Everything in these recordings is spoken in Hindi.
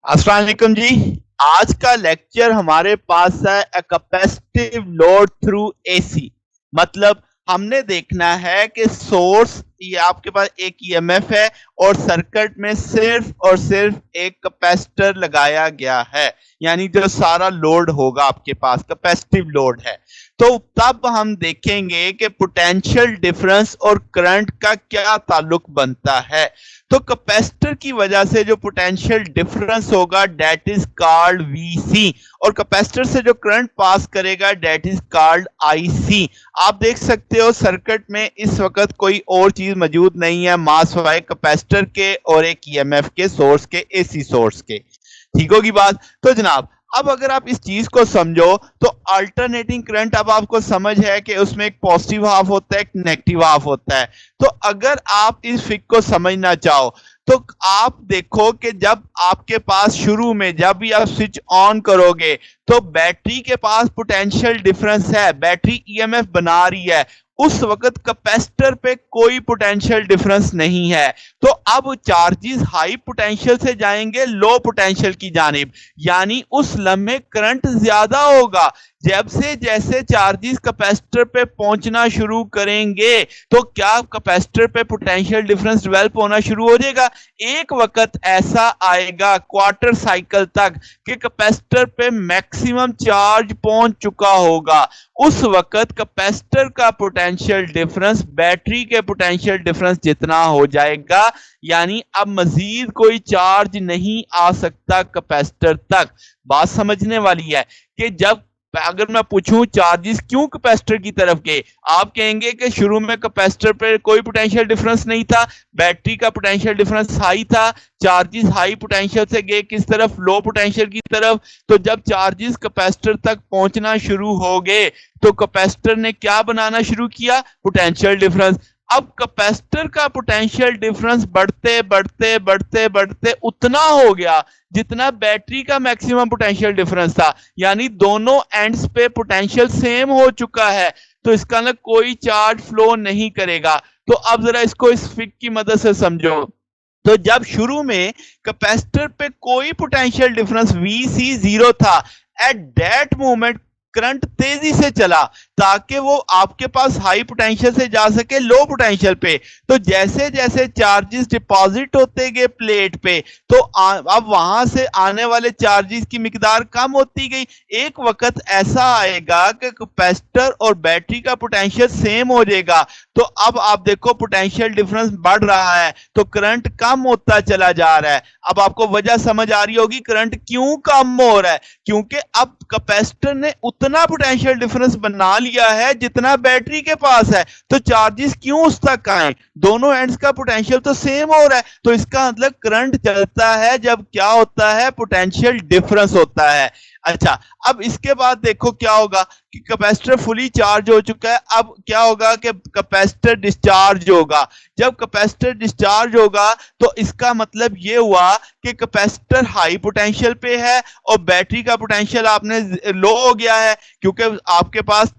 अस्सलाम वालेकुम जी। आज का लेक्चर हमारे पास है अ कैपेसिटिव लोड थ्रू एसी। मतलब हमने देखना है कि सोर्स ये आपके पास एक ईएमएफ है और सर्किट में सिर्फ और सिर्फ एक कैपेसिटर लगाया गया है, यानी जो सारा लोड होगा आपके पास कैपेसिटिव लोड है। तो तब हम देखेंगे कि पोटेंशियल डिफरेंस और करंट का क्या ताल्लुक बनता है। तो कैपेसिटर की वजह से जो पोटेंशियल डिफरेंस होगा दैट इज कॉल्ड वीसी, और कैपेसिटर से जो करंट पास करेगा दैट इज कॉल्ड आईसी। आप देख सकते हो सर्किट में इस वक्त कोई और चीज मौजूद नहीं है मास वाई कैपेसिटर के और एक ईएमएफ के सोर्स के एसी सोर्स के। ठीक होगी बात। तो जनाब अब अगर आप इस चीज को समझो तो अल्टरनेटिंग करंट अब आपको समझ है कि उसमें एक पॉजिटिव हाफ होता है एक नेगेटिव हाफ होता है। तो अगर आप इस फिक को समझना चाहो तो आप देखो कि जब आपके पास शुरू में जब भी आप स्विच ऑन करोगे तो बैटरी के पास पोटेंशियल डिफरेंस है, बैटरी ईएमएफ बना रही है, उस वक्त कैपेसिटर पे कोई पोटेंशियल डिफरेंस नहीं है। तो अब चार्जेस हाई पोटेंशियल से जाएंगे लो पोटेंशियल की जानिब, यानी उस लम्हे करंट ज्यादा होगा। जब से जैसे चार्जेस कैपेसिटर पे पहुंचना शुरू करेंगे तो क्या कैपेसिटर पे पोटेंशियल डिफरेंस डेवलप होना शुरू हो जाएगा। एक वक्त ऐसा आएगा क्वार्टर साइकिल तक कि कैपेसिटर पे मैक्सिमम चार्ज पहुंच चुका होगा। उस वक्त कैपेसिटर का पोटेंशियल डिफरेंस बैटरी के पोटेंशियल डिफरेंस जितना हो जाएगा, यानी अब मजीद कोई चार्ज नहीं आ सकता कैपेसिटर तक। बात समझने वाली है कि जब अगर मैं पूछूं चार्जेस क्यों कैपेसिटर की तरफ गए, आप कहेंगे कि शुरू में कैपेसिटर पे कोई पोटेंशियल डिफरेंस नहीं था, बैटरी का पोटेंशियल डिफरेंस हाई था, चार्जेस हाई पोटेंशियल से गए किस तरफ, लो पोटेंशियल की तरफ। तो जब चार्जेस कैपेसिटर तक पहुंचना शुरू हो गए तो कैपेसिटर ने क्या बनाना शुरू किया, पोटेंशियल डिफरेंस। अब कैपेसिटर का पोटेंशियल डिफरेंस बढ़ते बढ़ते बढ़ते बढ़ते उतना हो गया जितना बैटरी का मैक्सिमम पोटेंशियल डिफरेंस था, यानी दोनों एंड्स पे पोटेंशियल सेम हो चुका है। तो इसका ना कोई चार्ज फ्लो नहीं करेगा। तो अब जरा इसको इस फिक की मदद से समझो। तो जब शुरू में कैपेसिटर पे कोई पोटेंशियल डिफरेंस वीसी जीरो था, एट दैट मोमेंट करंट तेजी से चला ताकि वो आपके पास हाई पोटेंशियल से जा सके लो पोटेंशियल पे। तो जैसे जैसे चार्जेस डिपॉजिट होते गए प्लेट पे तो अब वहां से आने वाले चार्जेस की मिकदार कम होती गई। एक वक्त ऐसा आएगा कि कैपेसिटर और बैटरी का पोटेंशियल सेम हो जाएगा। तो अब आप देखो पोटेंशियल डिफरेंस बढ़ रहा है तो करंट कम होता चला जा रहा है। अब आपको वजह समझ आ रही होगी करंट क्यों कम हो रहा है, क्योंकि अब कैपेसिटर ने उतना पोटेंशियल डिफरेंस बना लिया है जितना बैटरी के पास है। तो चार्जेस क्यों उस तक आए, दोनों एंड्स का पोटेंशियल तो सेम हो रहा है। तो इसका मतलब करंट चलता है जब क्या होता है, पोटेंशियल डिफरेंस होता है। अच्छा, अब इसके बाद देखो क्या होगा कि कैपेसिटर फुली चार्ज हो चुका है। अब क्या होगा कि कैपेसिटर डिस्चार्ज होगा। जब कैपेसिटर डिस्चार्ज होगा तो इसका मतलब ये हुआ कि कैपेसिटर हाई पोटेंशियल पे है और बैटरी का पोटेंशियल आपने लो हो गया है, क्योंकि आपके पास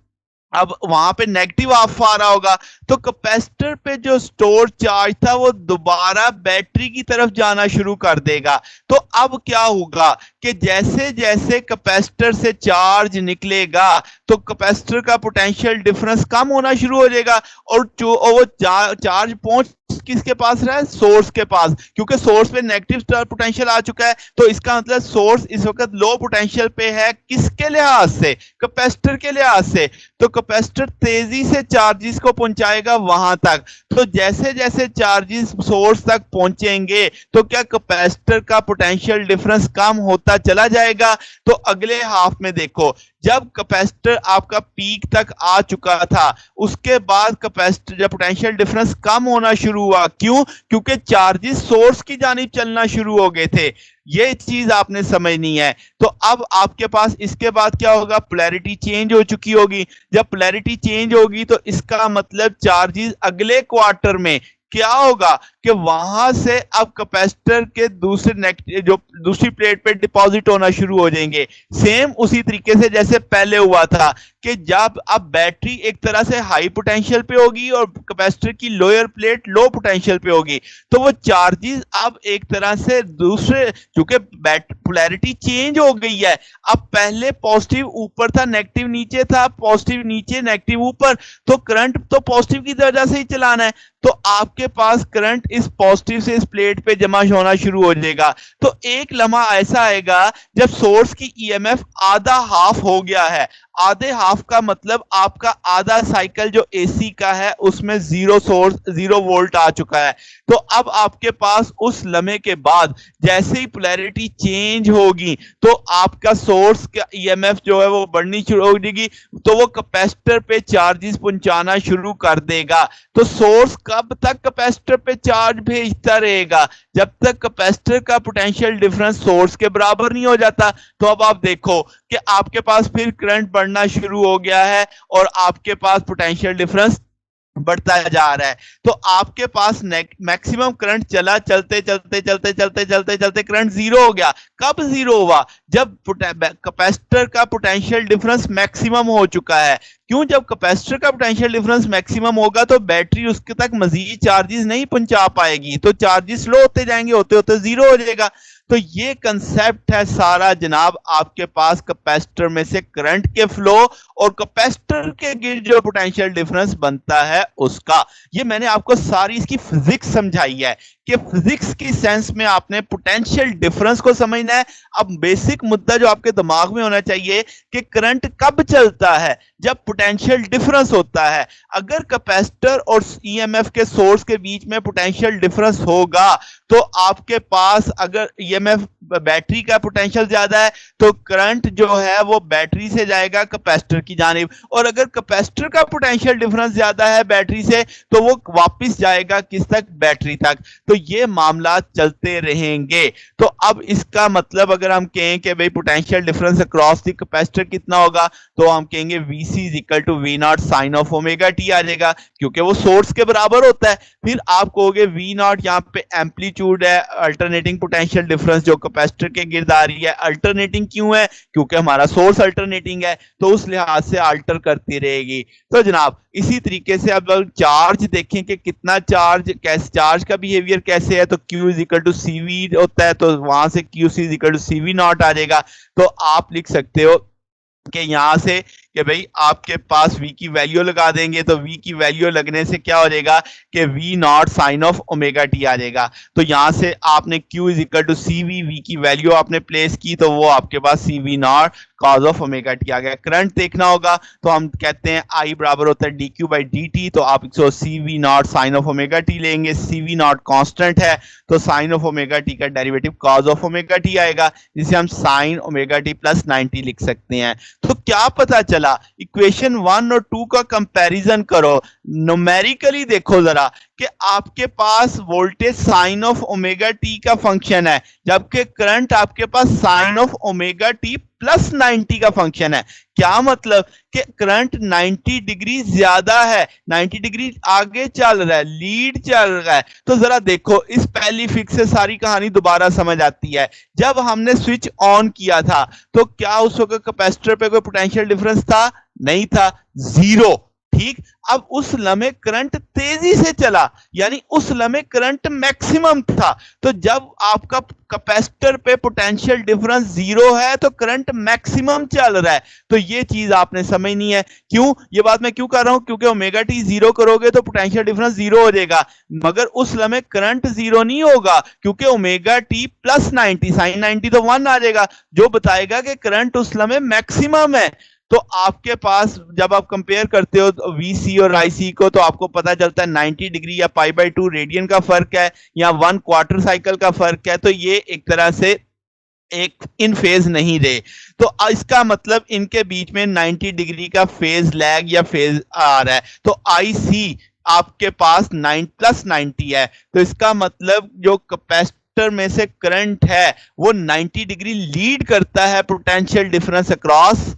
अब वहां पे नेगेटिव हाफ आ रहा होगा। तो कैपेसिटर पे जो स्टोर चार्ज था वो दोबारा बैटरी की तरफ जाना शुरू कर देगा। तो अब क्या होगा कि जैसे जैसे कैपेसिटर से चार्ज निकलेगा तो कैपेसिटर का पोटेंशियल डिफरेंस कम होना शुरू हो जाएगा और जो वो चार्ज पहुंच किसके पास रहा है, सोर्स के पास, क्योंकि सोर्स पे नेगेटिव पोटेंशियल आ चुका है। तो इसका मतलब सोर्स इस वक्त लो पोटेंशियल पे है, किसके लिहाज से, कैपेसिटर के लिहाज से। तो कैपेसिटर तेजी से चार्जेस को पहुंचाएगा वहां तक। तो जैसे जैसे चार्जेस सोर्स तक पहुंचेंगे तो क्या कैपेसिटर का पोटेंशियल डिफरेंस कम होता चला जाएगा। तो अगले हाफ में देखो जब कैपेसिटर आपका पीक तक आ चुका था उसके बाद कैपेसिटर जब पोटेंशियल डिफरेंस कम होना शुरू हुआ, क्यों, क्योंकि चार्जेस सोर्स की जानिब चलना शुरू हो गए थे। ये चीज आपने समझनी है। तो अब आपके पास इसके बाद क्या होगा, पोलैरिटी चेंज हो चुकी होगी। जब पोलैरिटी चेंज होगी तो इसका मतलब चार्जेस अगले क्वार्टर में क्या होगा कि वहां से अब कैपेसिटर के दूसरे जो दूसरी प्लेट पे डिपॉजिट होना शुरू हो जाएंगे, सेम उसी तरीके से जैसे पहले हुआ था कि जब अब बैटरी एक तरह से हाई पोटेंशियल पे होगी और कैपेसिटर की लोअर प्लेट लो पोटेंशियल पे होगी, तो वो चार्जेस अब एक तरह से दूसरे, चूंकि पोलैरिटी चेंज हो गई है, अब पहले पॉजिटिव ऊपर था नेगेटिव नीचे था, पॉजिटिव नीचे नेगेटिव ऊपर, तो करंट तो पॉजिटिव की वजह से ही चलाना है, तो आपके पास करंट इस पॉजिटिव से इस प्लेट पे जमा होना शुरू हो जाएगा। तो एक लम्हा ऐसा आएगा जब सोर्स की ईएमएफ आधा हाफ हो गया है, आधे हाफ का मतलब आपका आधा साइकिल जो एसी का है उसमें जीरो वोल्ट आ चुका है। तो अब आपके पास उस लम्हे के बाद जैसे ही पोलैरिटी चेंज होगी तो आपका सोर्स का ईएमएफ जो है वो बढ़नी शुरू हो जाएगी, तो वो कैपेसिटर पे चार्जेस पहुंचाना शुरू कर देगा। तो सोर्स कब तक कैपेसिटर पे चार्ज भेजता रहेगा? जब तक कैपेसिटर का पोटेंशियल डिफरेंस सोर्स के बराबर नहीं हो जाता। तो अब आप देखो कि आपके पास फिर करंट बढ़ना शुरू हो गया है और आपके पास पोटेंशियल डिफरेंस बढ़ता जा रहा है। तो आपके पास मैक्सिमम करंट चला, चलते चलते चलते चलते चलते चलते करंट जीरो हो गया। कब जीरो हुआ? जब कैपेसिटर का पोटेंशियल डिफरेंस मैक्सिमम हो चुका है। क्यों? जब कैपेसिटर का पोटेंशियल डिफरेंस मैक्सिमम होगा तो बैटरी उसके तक मजीद चार्जेस नहीं पहुंचा पाएगी, तो चार्जेस स्लो होते जाएंगे, होते होते जीरो हो जाएगा। तो ये कंसेप्ट है सारा जनाब आपके पास कैपेसिटर में से करंट के फ्लो और कैपेसिटर के गिर जो पोटेंशियल डिफरेंस बनता है उसका। ये मैंने आपको सारी इसकी फिजिक्स समझाई है कि फिजिक्स की सेंस में आपने पोटेंशियल डिफरेंस को समझना है। अब बेसिक मुद्दा जो आपके दिमाग में होना चाहिए कि करंट कब चलता है? जब पोटेंशियल डिफरेंस होता है। अगर कैपेसिटर और ईएमएफ के सोर्स के बीच में पोटेंशियल डिफरेंस होगा तो आपके पास अगर ईएमएफ बैटरी का पोटेंशियल ज्यादा है तो करंट जो है वो बैटरी से जाएगा कैपेसिटर की जानिब, और अगर कैपेसिटर का पोटेंशियल डिफरेंस ज्यादा है बैटरी से तो वो वापस जाएगा किस तक? बैटरी तक। तो ये मामला चलते रहेंगे। तो अब इसका मतलब अगर हम कहें कि भाई potential difference across the capacitor कितना होगा, तो हम कहेंगे VC is equal to V naught sine of omega t आ जाएगा, क्योंकि वो सोर्स के बराबर होता है। फिर आप कहोगे V नॉट यहाँ पे एम्पलीट्यूड है, अल्टरनेटिंग पोटेंशियल डिफरेंस जो कैपेसिटर के गिर्द आ रही है। अल्टरनेटिंग क्यों है? क्योंकि हमारा सोर्स अल्टरनेटिंग है, तो उस लिहाज से अल्टर करती रहेगी। तो जनाब इसी तरीके से अब चार्ज देखें कि कितना चार्ज, कैसे चार्ज का बिहेवियर कैसे है, तो Q is equal to CV होता है, तो वहां से QC इज इक्वल टू CV नॉट आ जाएगा। तो आप लिख सकते हो कि यहां से कि भाई आपके पास V की वैल्यू लगा देंगे, तो V की वैल्यू लगने से क्या हो जाएगा कि V naught sine of omega t आ जाएगा। तो यहां से आपने Q is equal to CV, V की वैल्यू आपने प्लेस की तो वो आपके पास CV naught cos of omega t आ गया। करंट देखना होगा तो हम कहते हैं I बराबर होता है dq बाई dt, तो आप CV naught sine of omega t लेंगे। CV नॉट कांस्टेंट है तो साइन ऑफ ओमेगा टी का derivative cos of omega t आएगा, जिसे हम साइन ओमेगा टी प्लस 90 लिख सकते हैं। तो क्या पता चला? इक्वेशन 1 और 2 का कंपैरिजन करो, न्यूमेरिकली देखो जरा कि आपके पास voltage sine of omega t का फंक्शन है, जबकि करंट आपके पास sine of omega t plus 90 का फंक्शन है। क्या मतलब कि करंट 90 डिग्री ज्यादा है, 90 डिग्री आगे चल रहा है, लीड चल रहा है। तो जरा देखो, इस पहली फिक्स से सारी कहानी दोबारा समझ आती है। जब हमने स्विच ऑन किया था तो क्या उस वक्त कैपेसिटर पे कोई पोटेंशियल डिफरेंस था? नहीं था, जीरो। ठीक, अब उस लम्हे करंट तेजी से चला, यानी उस लम्हे करंट मैक्सिमम था। तो जब आपका कैपेसिटर पे पोटेंशियल डिफरेंस जीरो है तो करंट मैक्सिमम चल रहा है। तो ये चीज आपने समझनी है। क्यों ये बात मैं क्यों कर रहा हूं? क्योंकि ओमेगा टी जीरो करोगे तो पोटेंशियल डिफरेंस जीरो हो जाएगा, मगर उस लम्हे करंट जीरो नहीं होगा, क्योंकि ओमेगा टी प्लस 90 साइन 90 तो 1 आ जाएगा, जो बताएगा कि करंट उस लम्हे मैक्सिमम है। तो आपके पास जब आप कंपेयर करते हो VC और IC को, तो आपको पता चलता है 90 डिग्री या π/2 रेडियन का फर्क है या 1 क्वार्टर साइकिल का फर्क है। तो ये एक तरह से एक इन फेज नहीं रहे, तो इसका मतलब इनके बीच में 90 डिग्री का फेज लैग या फेज आ रहा है। तो IC आपके पास 9 प्लस 90 है, तो इसका मतलब जो कैपेसिटर में से करंट है वो 90 डिग्री लीड करता है पोटेंशियल डिफरेंस अक्रॉस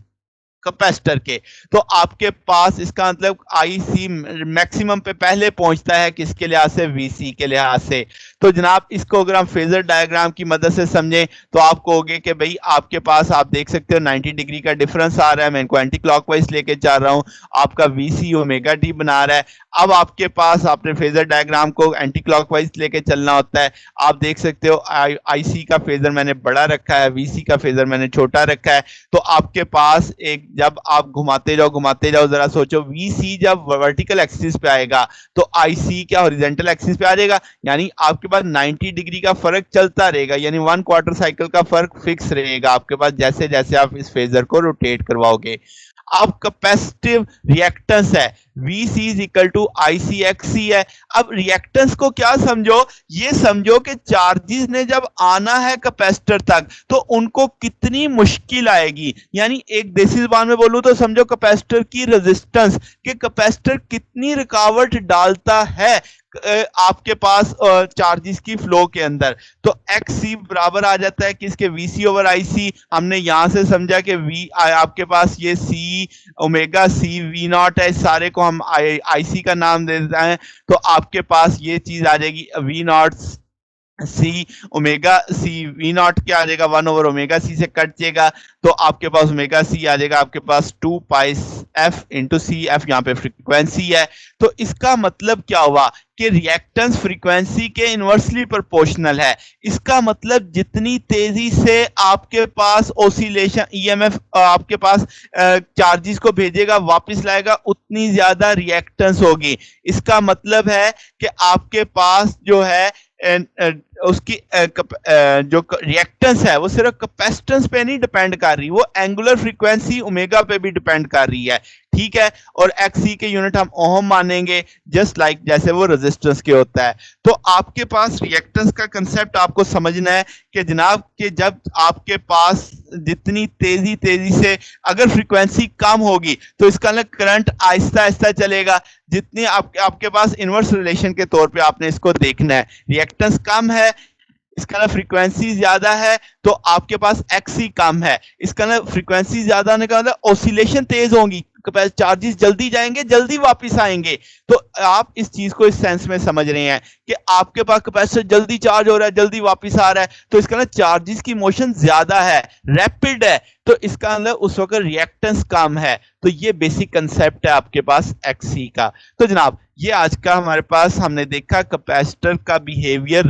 कैपेसिटर के। तो आपके पास इसका मतलब आईसी मैक्सिमम पे पहले पहुंचता है किसके लिहाज से, वीसी के लिहाज से। तो जनाब इसको अगर हम फेजर डायग्राम की मदद से समझें तो आप कहोगे कि भाई आपके पास आप देख सकते हो 90 डिग्री का डिफरेंस आ रहा है, मैं इनको एंटी क्लॉकवाइज लेके जा रहा हूं, आपका वीसी ओमेगा टी बना रहा है। अब आपके पास आपने फेजर डायग्राम को एंटी क्लॉकवाइज लेके चलना होता है। आप देख सकते हो आईसी का फेजर मैंने बड़ा रखा है, वीसी का फेजर मैंने छोटा रखा है। तो आपके पास एक जब आप घुमाते जाओ जरा सोचो, वीसी जब वर्टिकल एक्सिस पे आएगा तो आईसी क्या हॉरिजॉन्टल एक्सिस पे आ जाएगा, यानी आपके पास 90 डिग्री का फर्क चलता रहेगा, यानी 1 क्वार्टर साइकिल का फर्क फिक्स रहेगा आपके पास जैसे जैसे आप इस फेजर को रोटेट करवाओगे। अब कैपेसिटिव रिएक्टेंस है VC is equal to ICXC है। अब रिएक्टेंस को क्या समझो, ये समझो कि चार्जेस ने जब आना है कैपेसिटर तक तो उनको कितनी मुश्किल आएगी, यानी एक देसी जुबान में बोलूं तो समझो कैपेसिटर की रेजिस्टेंस कि कैपेसिटर कितनी रुकावट डालता है आपके पास चार्जेस की फ्लो के अंदर। तो XC बराबर आ जाता है किसके, VC ओवर IC। हमने यहां से समझा कि V आपके पास ये C omega C V not है, सारे को हम IC का नाम दे देते हैं। तो आपके पास ये चीज आ जाएगी V naught C omega C V naught क्या आ जाएगा, 1 ओवर ओमेगा सी से कट जाएगा। तो आपके पास ओमेगा सी आ जाएगा आपके पास 2 पाई एफ इंटू सी, एफ यहाँ पे फ्रीक्वेंसी है। तो इसका मतलब क्या हुआ कि रिएक्टेंस फ्रीक्वेंसी के इनवर्सली प्रोपोर्शनल है। इसका मतलब जितनी तेजी से आपके पास ओसिलेशन ईएमएफ आपके पास चार्जेस को भेजेगा वापस लाएगा उतनी ज्यादा रिएक्टेंस होगी। इसका मतलब है कि आपके पास जो है उसकी जो रिएक्टेंस है वो सिर्फ कैपेसिटेंस पे नहीं डिपेंड कर रही, वो एंगुलर फ्रीक्वेंसी ओमेगा पे भी डिपेंड कर रही है, ठीक है। और XC के यूनिट हम ओहम मानेंगे जस्ट लाइक जैसे वो रेजिस्टेंस के होता है। तो आपके पास रिएक्टेंस का कंसेप्ट आपको समझना है कि जनाब कि जब आपके पास जितनी तेजी से अगर फ्रीक्वेंसी कम होगी तो इसका ना करंट आहिस्ता आहिस्ता चलेगा, जितनी आपके पास इनवर्स रिलेशन के तौर पे आपने इसको देखना है। रिएक्टेंस कम है, इसका ना फ्रीक्वेंसी ज्यादा है तो आपके पास XC कम है, इसका ना फ्रीक्वेंसी ज्यादा होने का मतलब ऑसिलेशन तेज होंगी, चार्जेस जल्दी जाएंगे जल्दी वापस आएंगे। तो आप इस चीज को इस सेंस में समझ रहे हैं कि आपके पास कैपेसिटर जल्दी चार्ज हो रहा है जल्दी वापस आ रहा है, तो इसका ना चार्जेस की मोशन ज्यादा है, रैपिड है, तो इसका अंदर उस वक्त रिएक्टेंस कम है। तो ये बेसिक कंसेप्ट है आपके पास XC का। तो जनाब ये आज का हमारे पास हमने देखा कैपेसिटर का बिहेवियर,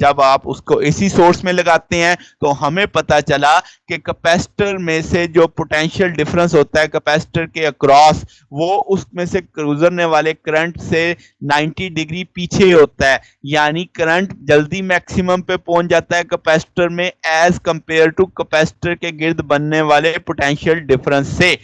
जब आप उसको AC सोर्स में लगाते हैं तो हमें पता चला कि कैपेसिटर में से जो पोटेंशियल डिफरेंस होता है कैपेसिटर के अक्रॉस, वो उसमें से गुजरने वाले करंट से 90 डिग्री पीछे होता है, यानी करंट जल्दी मैक्सिमम पे पहुंच जाता है कैपेसिटर में एज कंपेयर टू कैपेसिटर के गिर्द बनने वाले पोटेंशियल डिफरेंस से।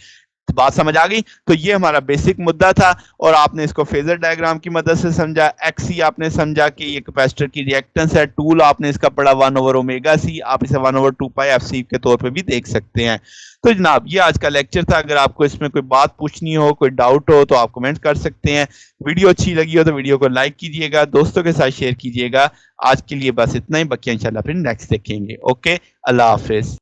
बात समझ आ गई? तो ये हमारा बेसिक मुद्दा था और आपने इसको फेजर डायग्राम की मदद से समझा। XC आपने समझा कि ये कैपेसिटर की रिएक्टेंस है, टूल आपने इसका पढ़ा 1 ओवर ओमेगा सी, आप इसे 1 ओवर 2 पाई FC के तौर पे भी देख सकते हैं। तो जनाब ये आज का लेक्चर था। अगर आपको इसमें कोई बात पूछनी हो, कोई डाउट हो तो आप कमेंट कर सकते हैं। वीडियो अच्छी लगी हो तो वीडियो को लाइक कीजिएगा, दोस्तों के साथ शेयर कीजिएगा। आज के लिए बस इतना ही, बाकी इंशाल्लाह फिर नेक्स्ट देखेंगे। ओके, अल्लाह हाफिज।